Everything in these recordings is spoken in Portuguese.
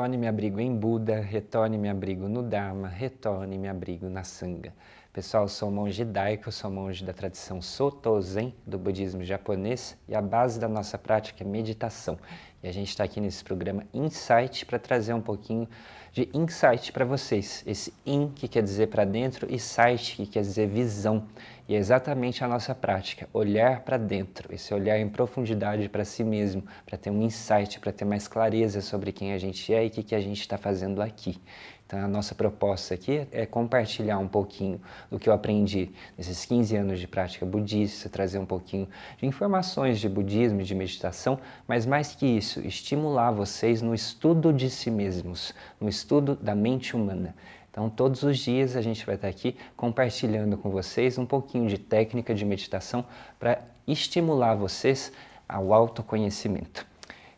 Retorne me abrigo em Buda, retorne me abrigo no Dharma, retorne me abrigo na Sangha. Pessoal, eu sou monge daico, sou monge da tradição Soto Zen, do budismo japonês, e a base da nossa prática é meditação. E a gente está aqui nesse programa Insight para trazer um pouquinho de insight para vocês. Esse in que quer dizer para dentro e sight que quer dizer visão. E é exatamente a nossa prática, olhar para dentro, esse olhar em profundidade para si mesmo, para ter um insight, para ter mais clareza sobre quem a gente é e o que a gente está fazendo aqui. Então a nossa proposta aqui é compartilhar um pouquinho do que eu aprendi nesses 15 anos de prática budista, trazer um pouquinho de informações de budismo e de meditação, mas mais que isso, estimular vocês no estudo de si mesmos, no estudo da mente humana. Então, todos os dias a gente vai estar aqui compartilhando com vocês um pouquinho de técnica de meditação para estimular vocês ao autoconhecimento.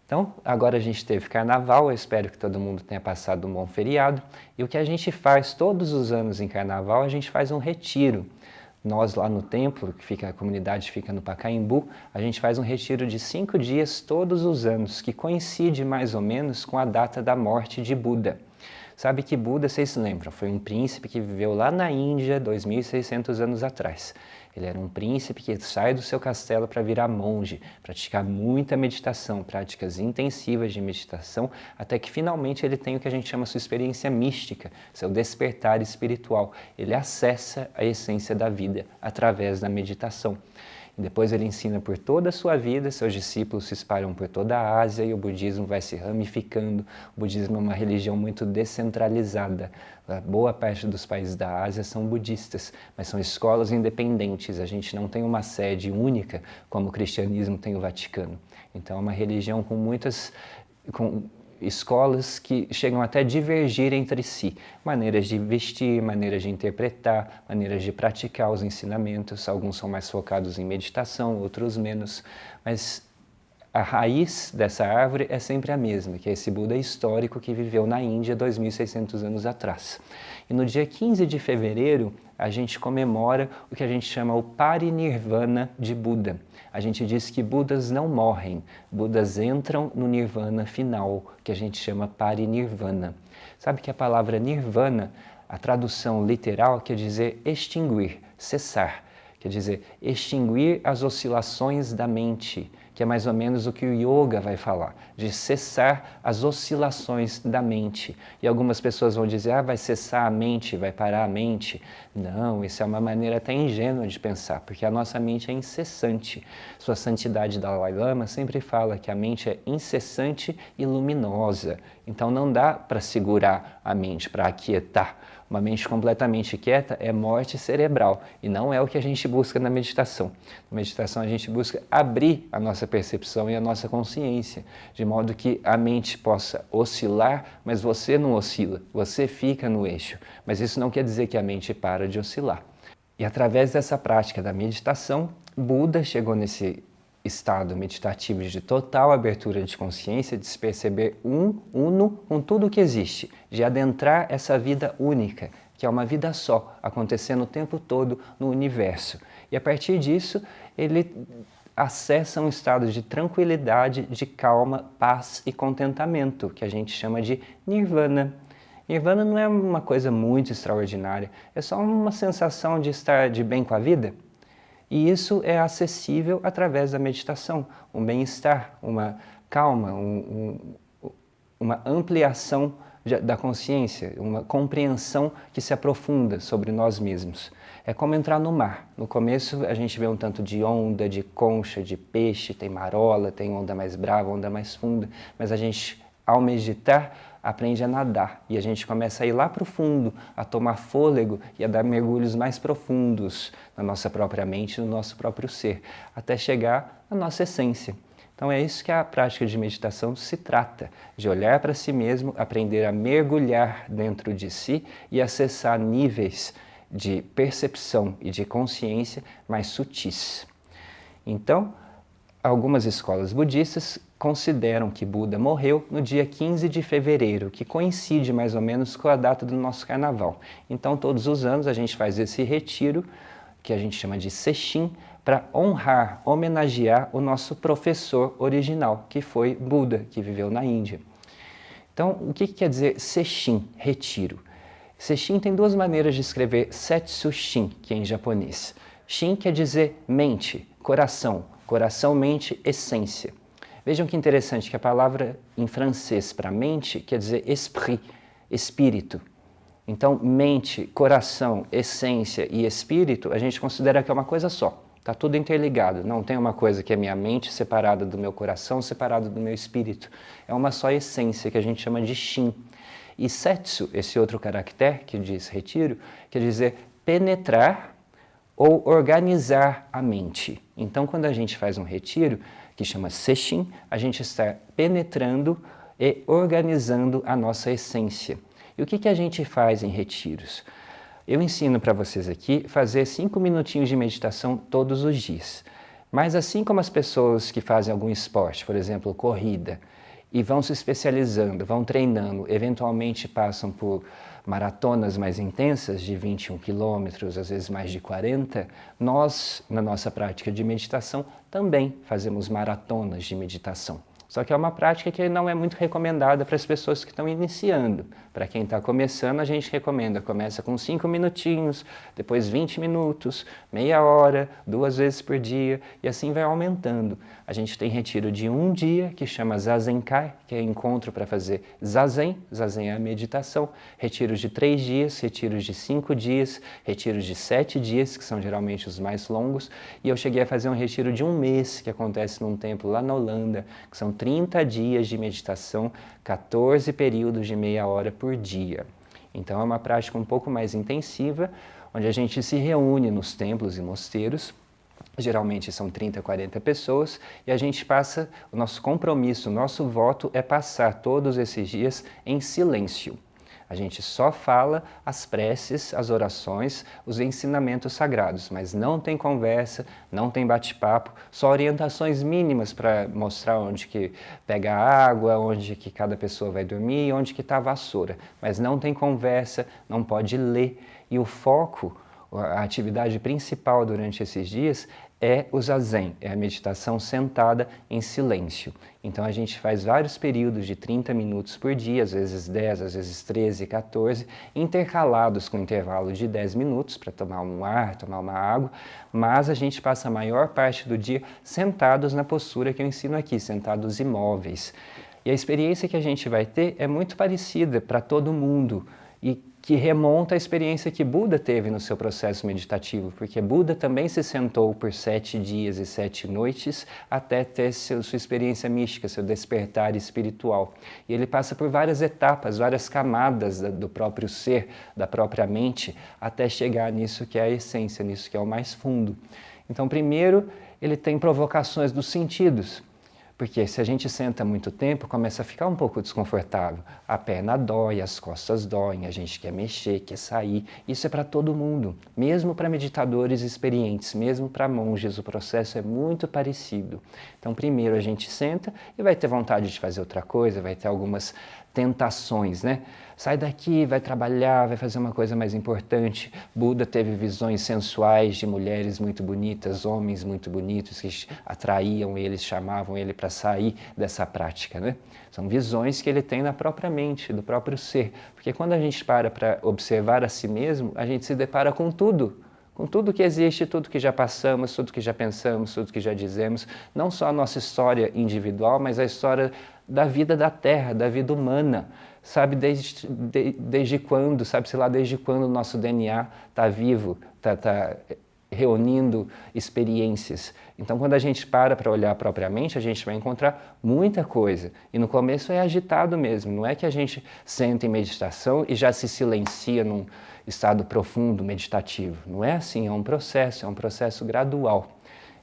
Então, agora a gente teve carnaval, eu espero que todo mundo tenha passado um bom feriado. E o que a gente faz todos os anos em carnaval, a gente faz um retiro. Nós lá no templo, a comunidade fica no Pacaembu, a gente faz um retiro de 5 dias todos os anos, que coincide mais ou menos com a data da morte de Buda. Sabe que Buda, vocês se lembram, foi um príncipe que viveu lá na Índia 2.600 anos atrás. Ele era um príncipe que sai do seu castelo para virar monge, praticar muita meditação, práticas intensivas de meditação, até que finalmente ele tem o que a gente chama sua experiência mística, seu despertar espiritual. Ele acessa a essência da vida através da meditação. Depois ele ensina por toda a sua vida, seus discípulos se espalham por toda a Ásia e o budismo vai se ramificando. O budismo é uma religião muito descentralizada. A boa parte dos países da Ásia são budistas, mas são escolas independentes. A gente não tem uma sede única como o cristianismo tem o Vaticano. Então é uma religião com muitas escolas que chegam até a divergir entre si, maneiras de vestir, maneiras de interpretar, maneiras de praticar os ensinamentos, alguns são mais focados em meditação, outros menos, mas a raiz dessa árvore é sempre a mesma, que é esse Buda histórico que viveu na Índia 2.600 anos atrás. E no dia 15 de fevereiro, a gente comemora o que a gente chama o Parinirvana de Buda. A gente diz que Budas não morrem, Budas entram no Nirvana final, que a gente chama Parinirvana. Sabe que a palavra Nirvana, a tradução literal quer dizer extinguir, cessar. Quer dizer, extinguir as oscilações da mente, que é mais ou menos o que o yoga vai falar, de cessar as oscilações da mente. E algumas pessoas vão dizer, vai cessar a mente, vai parar a mente. Não, isso é uma maneira até ingênua de pensar, porque a nossa mente é incessante. Sua Santidade Dalai Lama sempre fala que a mente é incessante e luminosa. Então não dá para segurar a mente, para aquietar. Uma mente completamente quieta é morte cerebral e não é o que a gente busca na meditação. Na meditação a gente busca abrir a nossa percepção e a nossa consciência, de modo que a mente possa oscilar, mas você não oscila, você fica no eixo. Mas isso não quer dizer que a mente para de oscilar. E através dessa prática da meditação, Buda chegou nesse estado meditativo de total abertura de consciência, de se perceber uno com tudo o que existe, de adentrar essa vida única, que é uma vida só, acontecendo o tempo todo no universo. E a partir disso, ele acessa um estado de tranquilidade, de calma, paz e contentamento, que a gente chama de Nirvana. Nirvana não é uma coisa muito extraordinária, é só uma sensação de estar de bem com a vida. E isso é acessível através da meditação, um bem-estar, uma calma, uma ampliação da consciência, uma compreensão que se aprofunda sobre nós mesmos. É como entrar no mar. No começo a gente vê um tanto de onda, de concha, de peixe, tem marola, tem onda mais brava, onda mais funda, mas a gente, ao meditar, aprende a nadar e a gente começa a ir lá para o fundo, a tomar fôlego e a dar mergulhos mais profundos na nossa própria mente, no nosso próprio ser, até chegar à nossa essência. Então é isso que a prática de meditação se trata, de olhar para si mesmo, aprender a mergulhar dentro de si e acessar níveis de percepção e de consciência mais sutis. Então, algumas escolas budistas consideram que Buda morreu no dia 15 de fevereiro, que coincide mais ou menos com a data do nosso carnaval. Então, todos os anos a gente faz esse retiro, que a gente chama de Sesshin, para honrar, homenagear o nosso professor original, que foi Buda, que viveu na Índia. Então, o que quer dizer Sesshin, retiro? Sesshin tem duas maneiras de escrever Setsu Shin, que é em japonês. Shin quer dizer mente, coração, coração, mente, essência. Vejam que interessante que a palavra em francês para mente quer dizer esprit, espírito. Então, mente, coração, essência e espírito, a gente considera que é uma coisa só. Está tudo interligado. Não tem uma coisa que é minha mente separada do meu coração, separada do meu espírito. É uma só essência que a gente chama de Shin. E Setsu, esse outro caractere que diz retiro, quer dizer penetrar ou organizar a mente. Então, quando a gente faz um retiro, que chama Sesshin, a gente está penetrando e organizando a nossa essência. E o que a gente faz em retiros? Eu ensino para vocês aqui fazer 5 minutinhos de meditação todos os dias. Mas assim como as pessoas que fazem algum esporte, por exemplo, corrida, e vão se especializando, vão treinando, eventualmente passam por maratonas mais intensas de 21 quilômetros, às vezes mais de 40, nós, na nossa prática de meditação, também fazemos maratonas de meditação. Só que é uma prática que não é muito recomendada para as pessoas que estão iniciando. Para quem está começando, a gente recomenda, começa com 5 minutinhos, depois 20 minutos, meia hora, 2 vezes por dia, e assim vai aumentando. A gente tem retiro de 1 dia, que chama Zazenkai, que é encontro para fazer Zazen, Zazen é a meditação, retiros de 3 dias, retiros de 5 dias, retiros de 7 dias, que são geralmente os mais longos, e eu cheguei a fazer um retiro de 1 mês, que acontece num templo lá na Holanda, que são 30 dias de meditação, 14 períodos de meia hora por dia. Então é uma prática um pouco mais intensiva, onde a gente se reúne nos templos e mosteiros, geralmente são 30, 40 pessoas, e a gente passa, o nosso compromisso, o nosso voto é passar todos esses dias em silêncio. A gente só fala as preces, as orações, os ensinamentos sagrados, mas não tem conversa, não tem bate-papo, só orientações mínimas para mostrar onde que pega a água, onde que cada pessoa vai dormir, onde que está a vassoura. Mas não tem conversa, não pode ler. E o foco, a atividade principal durante esses dias é o Zazen, é a meditação sentada em silêncio. Então a gente faz vários períodos de 30 minutos por dia, às vezes 10, às vezes 13, 14, intercalados com intervalo de 10 minutos para tomar um ar, tomar uma água, mas a gente passa a maior parte do dia sentados na postura que eu ensino aqui, sentados imóveis. E a experiência que a gente vai ter é muito parecida para todo mundo e que remonta à experiência que Buda teve no seu processo meditativo, porque Buda também se sentou por 7 dias e 7 noites até ter sua experiência mística, seu despertar espiritual. E ele passa por várias etapas, várias camadas do próprio ser, da própria mente, até chegar nisso que é a essência, nisso que é o mais fundo. Então, primeiro, ele tem provocações dos sentidos. Porque se a gente senta muito tempo, começa a ficar um pouco desconfortável. A perna dói, as costas doem, a gente quer mexer, quer sair. Isso é para todo mundo, mesmo para meditadores experientes, mesmo para monges, o processo é muito parecido. Então, primeiro a gente senta e vai ter vontade de fazer outra coisa, vai ter algumas tentações, né? Sai daqui, vai trabalhar, vai fazer uma coisa mais importante. Buda teve visões sensuais de mulheres muito bonitas, homens muito bonitos que atraíam ele, chamavam ele para sair dessa prática, né? São visões que ele tem na própria mente, do próprio ser. Porque quando a gente para observar a si mesmo, a gente se depara com tudo que existe, tudo que já passamos, tudo que já pensamos, tudo que já dizemos, não só a nossa história individual, mas a história da vida da Terra, da vida humana. Sabe desde quando, sabe-se lá desde quando o nosso DNA está vivo, está reunindo experiências. Então, quando a gente para olhar propriamente, a gente vai encontrar muita coisa. E no começo é agitado mesmo, não é que a gente senta em meditação e já se silencia num estado profundo, meditativo. Não é assim, é um processo gradual.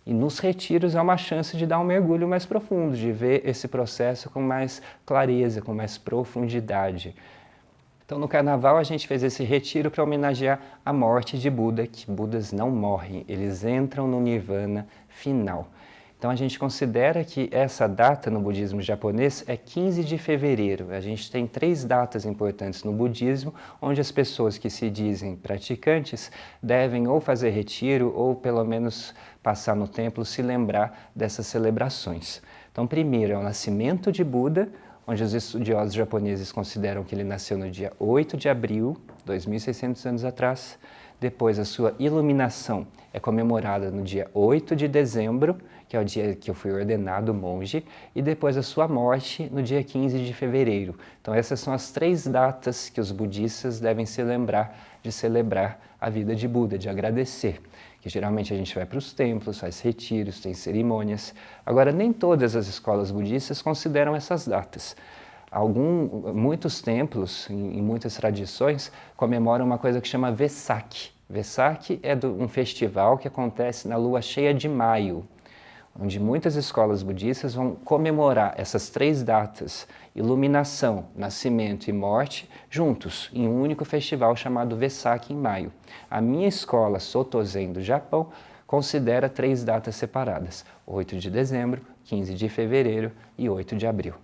E nos retiros é uma chance de dar um mergulho mais profundo, de ver esse processo com mais clareza, com mais profundidade. Então, no Carnaval, a gente fez esse retiro para homenagear a morte de Buda, que Budas não morrem, eles entram no Nirvana final. Então, a gente considera que essa data no budismo japonês é 15 de fevereiro. A gente tem 3 datas importantes no budismo, onde as pessoas que se dizem praticantes devem ou fazer retiro ou, pelo menos, passar no templo, se lembrar dessas celebrações. Então, primeiro é o nascimento de Buda, onde os estudiosos japoneses consideram que ele nasceu no dia 8 de abril, 2.600 anos atrás. Depois, a sua iluminação é comemorada no dia 8 de dezembro, que é o dia que eu fui ordenado monge, e depois a sua morte no dia 15 de fevereiro. Então, essas são as 3 datas que os budistas devem se lembrar de celebrar a vida de Buda, de agradecer. Que geralmente a gente vai para os templos, faz retiros, tem cerimônias. Agora, nem todas as escolas budistas consideram essas datas. Muitos templos, em muitas tradições, comemoram uma coisa que chama Vesak. Vesak é um festival que acontece na lua cheia de maio, onde muitas escolas budistas vão comemorar essas 3 datas, iluminação, nascimento e morte, juntos, em um único festival chamado Vesak em maio. A minha escola, Soto-zen do Japão, considera 3 datas separadas, 8 de dezembro, 15 de fevereiro e 8 de abril.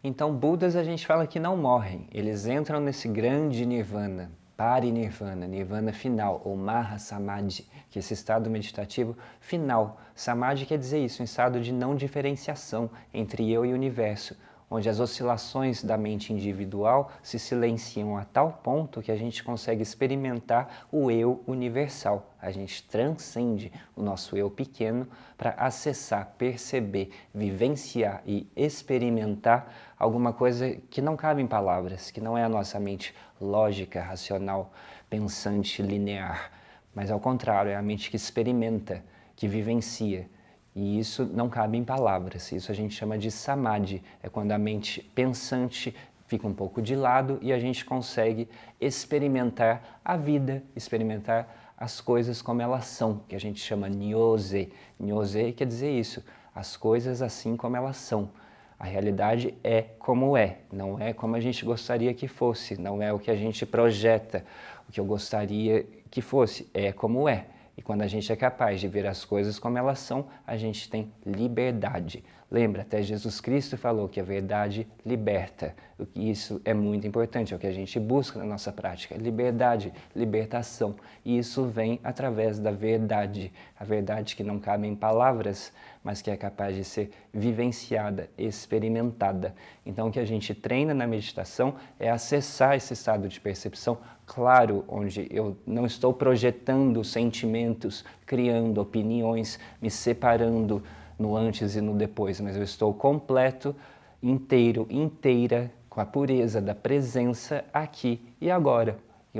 Então, Budas a gente fala que não morrem, eles entram nesse grande nirvana, parinirvana, nirvana final, ou Mahasamadhi, que é esse estado meditativo final. Samadhi quer dizer isso, um estado de não diferenciação entre eu e o universo, onde as oscilações da mente individual se silenciam a tal ponto que a gente consegue experimentar o eu universal. A gente transcende o nosso eu pequeno para acessar, perceber, vivenciar e experimentar alguma coisa que não cabe em palavras, que não é a nossa mente lógica, racional, pensante, linear, mas ao contrário, é a mente que experimenta, que vivencia. E isso não cabe em palavras, isso a gente chama de samadhi, é quando a mente pensante fica um pouco de lado e a gente consegue experimentar a vida, experimentar as coisas como elas são, que a gente chama nyose. Nyose quer dizer isso, as coisas assim como elas são. A realidade é como é, não é como a gente gostaria que fosse, não é o que a gente projeta, o que eu gostaria que fosse, é como é. E quando a gente é capaz de ver as coisas como elas são, a gente tem liberdade. Lembra, até Jesus Cristo falou que a verdade liberta. Isso é muito importante, é o que a gente busca na nossa prática. Liberdade, libertação. E isso vem através da verdade. A verdade que não cabe em palavras, mas que é capaz de ser vivenciada, experimentada. Então, o que a gente treina na meditação é acessar esse estado de percepção claro, onde eu não estou projetando sentimentos, criando opiniões, me separando no antes e no depois, mas eu estou completo, inteiro, inteira, com a pureza da presença aqui e agora. E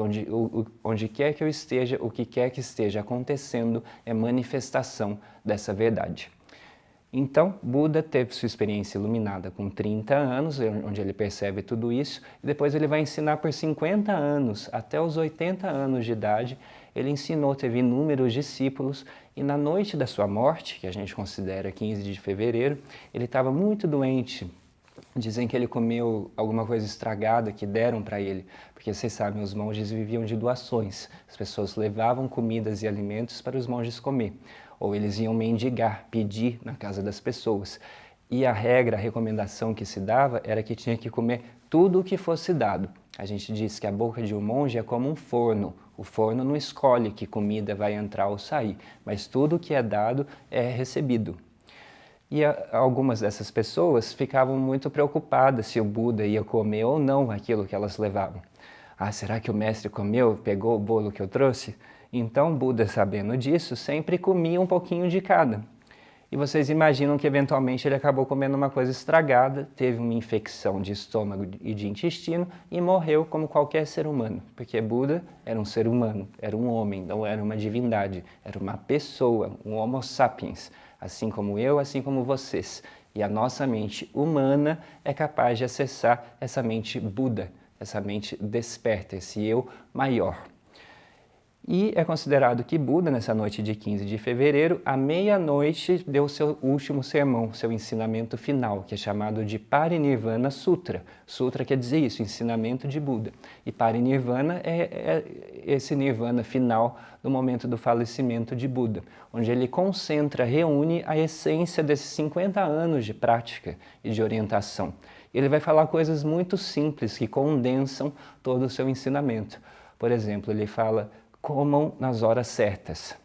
onde quer que eu esteja, o que quer que esteja acontecendo é manifestação dessa verdade. Então, Buda teve sua experiência iluminada com 30 anos, onde ele percebe tudo isso, e depois ele vai ensinar por 50 anos, até os 80 anos de idade. Ele ensinou, teve inúmeros discípulos, e na noite da sua morte, que a gente considera 15 de fevereiro, ele estava muito doente. Dizem que ele comeu alguma coisa estragada que deram para ele, porque vocês sabem, os monges viviam de doações. As pessoas levavam comidas e alimentos para os monges comer, ou eles iam mendigar, pedir na casa das pessoas. E a regra, a recomendação que se dava era que tinha que comer tudo o que fosse dado. A gente diz que a boca de um monge é como um forno. O forno não escolhe que comida vai entrar ou sair, mas tudo o que é dado é recebido. E algumas dessas pessoas ficavam muito preocupadas se o Buda ia comer ou não aquilo que elas levavam. Ah, será que o mestre comeu, pegou o bolo que eu trouxe? Então, Buda, sabendo disso, sempre comia um pouquinho de cada. E vocês imaginam que eventualmente ele acabou comendo uma coisa estragada, teve uma infecção de estômago e de intestino e morreu como qualquer ser humano. Porque Buda era um ser humano, era um homem, não era uma divindade, era uma pessoa, um Homo sapiens, assim como eu, assim como vocês. E a nossa mente humana é capaz de acessar essa mente Buda, essa mente desperta, esse eu maior. E é considerado que Buda, nessa noite de 15 de fevereiro, à meia-noite, deu seu último sermão, seu ensinamento final, que é chamado de Parinirvana Sutra. Sutra quer dizer isso, ensinamento de Buda. E Parinirvana é esse nirvana final do momento do falecimento de Buda, onde ele concentra, reúne a essência desses 50 anos de prática e de orientação. Ele vai falar coisas muito simples que condensam todo o seu ensinamento. Por exemplo, ele fala: comam nas horas certas,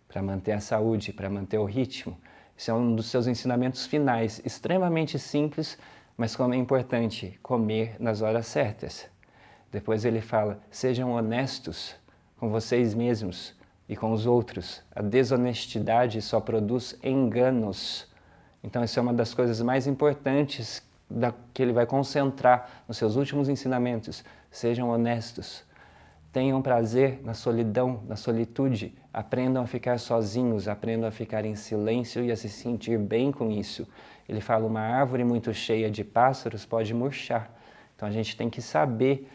para manter a saúde, para manter o ritmo. Isso é um dos seus ensinamentos finais, extremamente simples, Mas como é importante comer nas horas certas. Depois ele fala, sejam honestos com vocês mesmos e com os outros. A desonestidade só produz enganos. Então isso é uma das coisas mais importantes que ele vai concentrar nos seus últimos ensinamentos. Sejam honestos. Tenham prazer na solidão, na solitude. Aprendam a ficar sozinhos, aprendam a ficar em silêncio e a se sentir bem com isso. Ele fala, uma árvore muito cheia de pássaros pode murchar. Então a gente tem que saber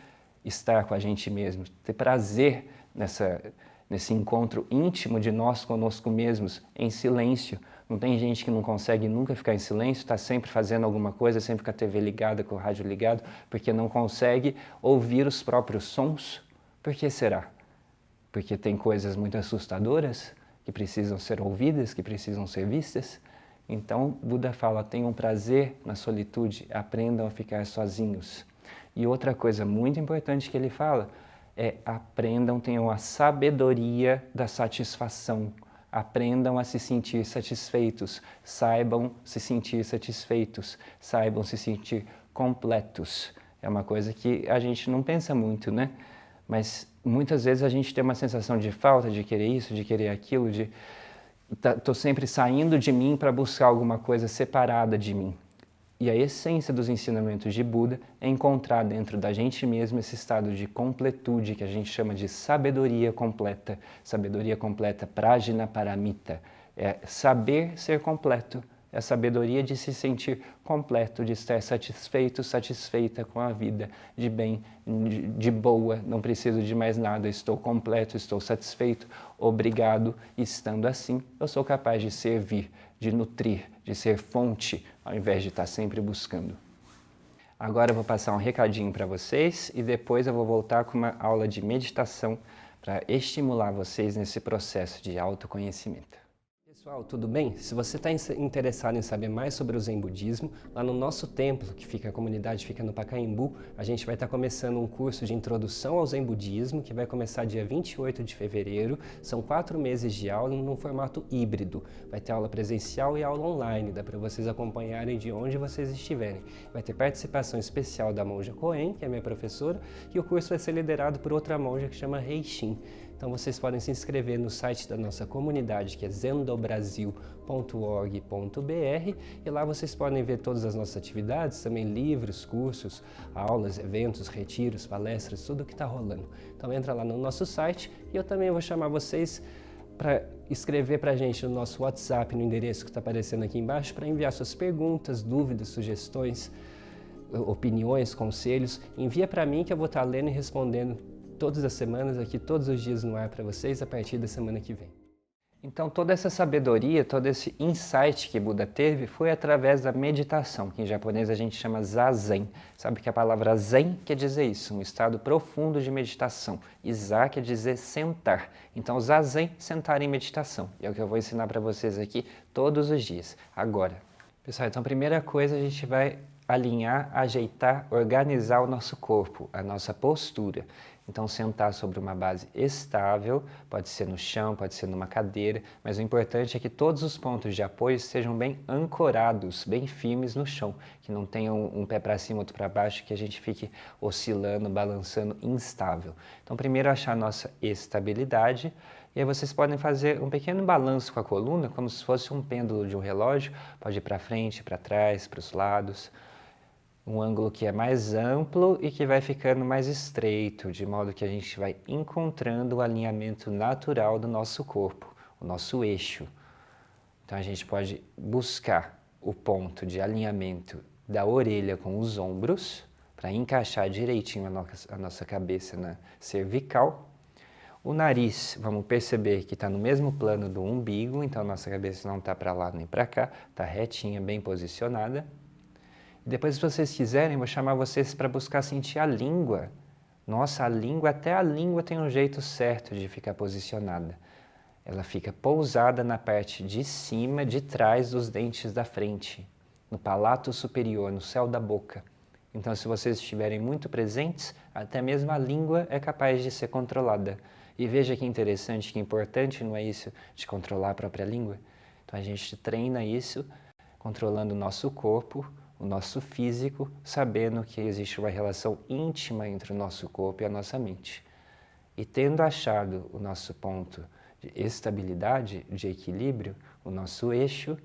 estar com a gente mesmo, ter prazer nesse encontro íntimo de nós conosco mesmos, em silêncio. Não tem gente que não consegue nunca ficar em silêncio, está sempre fazendo alguma coisa, sempre com a TV ligada, com o rádio ligado, porque não consegue ouvir os próprios sons. Por que será? Porque tem coisas muito assustadoras que precisam ser ouvidas, que precisam ser vistas. Então, Buda fala, tenham prazer na solitude, aprendam a ficar sozinhos. E outra coisa muito importante que ele fala é aprendam, tenham a sabedoria da satisfação. Aprendam a se sentir satisfeitos, saibam se sentir satisfeitos, saibam se sentir completos. É uma coisa que a gente não pensa muito, né? Mas muitas vezes a gente tem uma sensação de falta, de querer isso, de querer aquilo, de estou sempre saindo de mim para buscar alguma coisa separada de mim. E a essência dos ensinamentos de Buda é encontrar dentro da gente mesmo esse estado de completude que a gente chama de sabedoria completa prajna paramita. É saber ser completo, é a sabedoria de se sentir completo, de estar satisfeito, satisfeita com a vida, de bem, de boa, não preciso de mais nada, estou completo, estou satisfeito, obrigado, estando assim, eu sou capaz de servir, de nutrir, de ser fonte, ao invés de estar sempre buscando. Agora eu vou passar um recadinho para vocês e depois eu vou voltar com uma aula de meditação para estimular vocês nesse processo de autoconhecimento. Pessoal, tudo bem? Se você está interessado em saber mais sobre o Zen Budismo, lá no nosso templo, a comunidade fica no Pacaembu, a gente vai estar começando um curso de introdução ao Zen Budismo, que vai começar dia 28 de fevereiro. São 4 meses de aula num formato híbrido. Vai ter aula presencial e aula online, dá para vocês acompanharem de onde vocês estiverem. Vai ter participação especial da monja Koen, que é minha professora, e o curso vai ser liderado por outra monja que chama Reishin. Então vocês podem se inscrever no site da nossa comunidade, que é zendobrasil.org.br, e lá vocês podem ver todas as nossas atividades, também livros, cursos, aulas, eventos, retiros, palestras, tudo que está rolando. Então entra lá no nosso site e eu também vou chamar vocês para escrever para a gente no nosso WhatsApp, no endereço que está aparecendo aqui embaixo, para enviar suas perguntas, dúvidas, sugestões, opiniões, conselhos. Envia para mim que eu vou estar lendo e respondendo todas as semanas, aqui todos os dias no ar para vocês, a partir da semana que vem. Então toda essa sabedoria, todo esse insight que Buda teve foi através da meditação, que em japonês a gente chama Zazen. Sabe que a palavra Zen quer dizer isso, um estado profundo de meditação. E Za quer dizer sentar. Então Zazen, sentar em meditação. E é o que eu vou ensinar para vocês aqui todos os dias, agora. Pessoal, então a primeira coisa a gente vai alinhar, ajeitar, organizar o nosso corpo, a nossa postura. Então, sentar sobre uma base estável, pode ser no chão, pode ser numa cadeira, mas o importante é que todos os pontos de apoio estejam bem ancorados, bem firmes no chão, que não tenham um pé para cima, outro para baixo, que a gente fique oscilando, balançando, instável. Então, primeiro achar a nossa estabilidade, e aí vocês podem fazer um pequeno balanço com a coluna, como se fosse um pêndulo de um relógio, pode ir para frente, para trás, para os lados. Um ângulo que é mais amplo e que vai ficando mais estreito, de modo que a gente vai encontrando o alinhamento natural do nosso corpo, o nosso eixo. Então a gente pode buscar o ponto de alinhamento da orelha com os ombros, para encaixar direitinho a nossa cabeça na cervical. O nariz, vamos perceber que está no mesmo plano do umbigo, então a nossa cabeça não está para lá nem para cá, está retinha, bem posicionada. Depois, se vocês quiserem, vou chamar vocês para buscar sentir a língua. Nossa, até a língua tem um jeito certo de ficar posicionada. Ela fica pousada na parte de cima, de trás dos dentes da frente, no palato superior, no céu da boca. Então, se vocês estiverem muito presentes, até mesmo a língua é capaz de ser controlada. E veja que interessante, que importante, não é isso, de controlar a própria língua? Então, a gente treina isso, controlando o nosso corpo, o nosso físico, sabendo que existe uma relação íntima entre o nosso corpo e a nossa mente. E tendo achado o nosso ponto de estabilidade, de equilíbrio, o nosso eixo,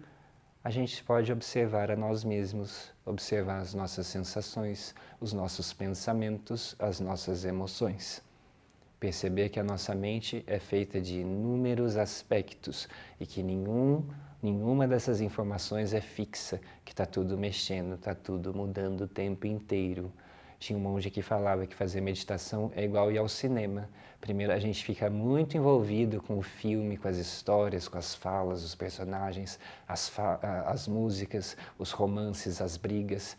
a gente pode observar a nós mesmos, observar as nossas sensações, os nossos pensamentos, as nossas emoções. Perceber que a nossa mente é feita de inúmeros aspectos e que nenhuma dessas informações é fixa, que está tudo mexendo, está tudo mudando o tempo inteiro. Tinha um monge que falava que fazer meditação é igual ir ao cinema. Primeiro a gente fica muito envolvido com o filme, com as histórias, com as falas, os personagens, as músicas, os romances, as brigas.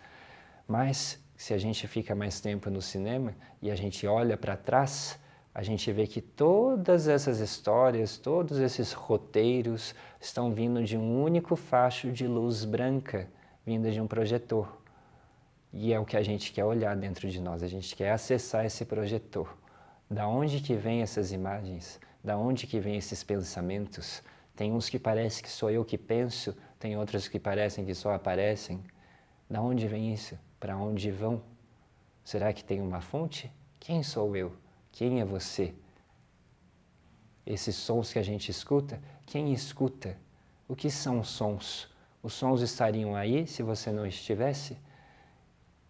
Mas se a gente fica mais tempo no cinema e a gente olha para trás, a gente vê que todas essas histórias, todos esses roteiros estão vindo de um único facho de luz branca, vinda de um projetor. E é o que a gente quer olhar dentro de nós, a gente quer acessar esse projetor. Da onde que vêm essas imagens? Da onde que vêm esses pensamentos? Tem uns que parece que sou eu que penso, tem outros que parecem que só aparecem. Da onde vem isso? Para onde vão? Será que tem uma fonte? Quem sou eu? Quem é você? Esses sons que a gente escuta, quem escuta? O que são sons? Os sons estariam aí se você não estivesse?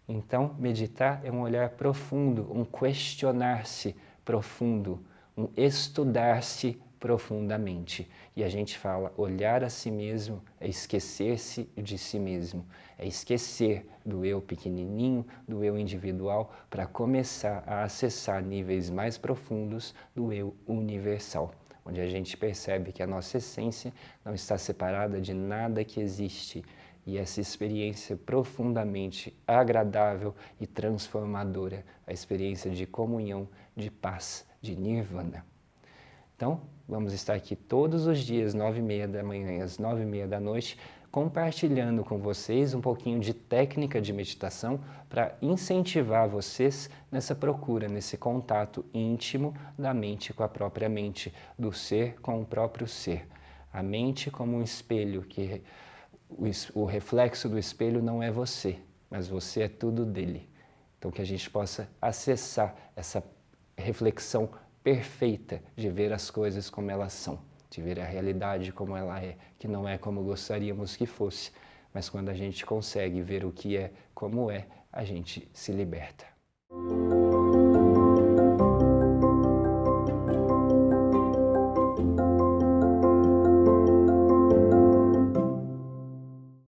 Então, meditar é um olhar profundo, um questionar-se profundo, um estudar-se profundamente. E a gente fala, olhar a si mesmo é esquecer-se de si mesmo, é esquecer do eu pequenininho, do eu individual, para começar a acessar níveis mais profundos do eu universal, onde a gente percebe que a nossa essência não está separada de nada que existe. E essa experiência profundamente agradável e transformadora, a experiência de comunhão, de paz, de nirvana. Então, vamos estar aqui todos os dias, 9h30 da manhã e às 9h30 da noite, compartilhando com vocês um pouquinho de técnica de meditação para incentivar vocês nessa procura, nesse contato íntimo da mente com a própria mente, do ser com o próprio ser. A mente como um espelho que... O reflexo do espelho não é você, mas você é tudo dele. Então que a gente possa acessar essa reflexão perfeita de ver as coisas como elas são, de ver a realidade como ela é, que não é como gostaríamos que fosse, mas quando a gente consegue ver o que é como é, a gente se liberta.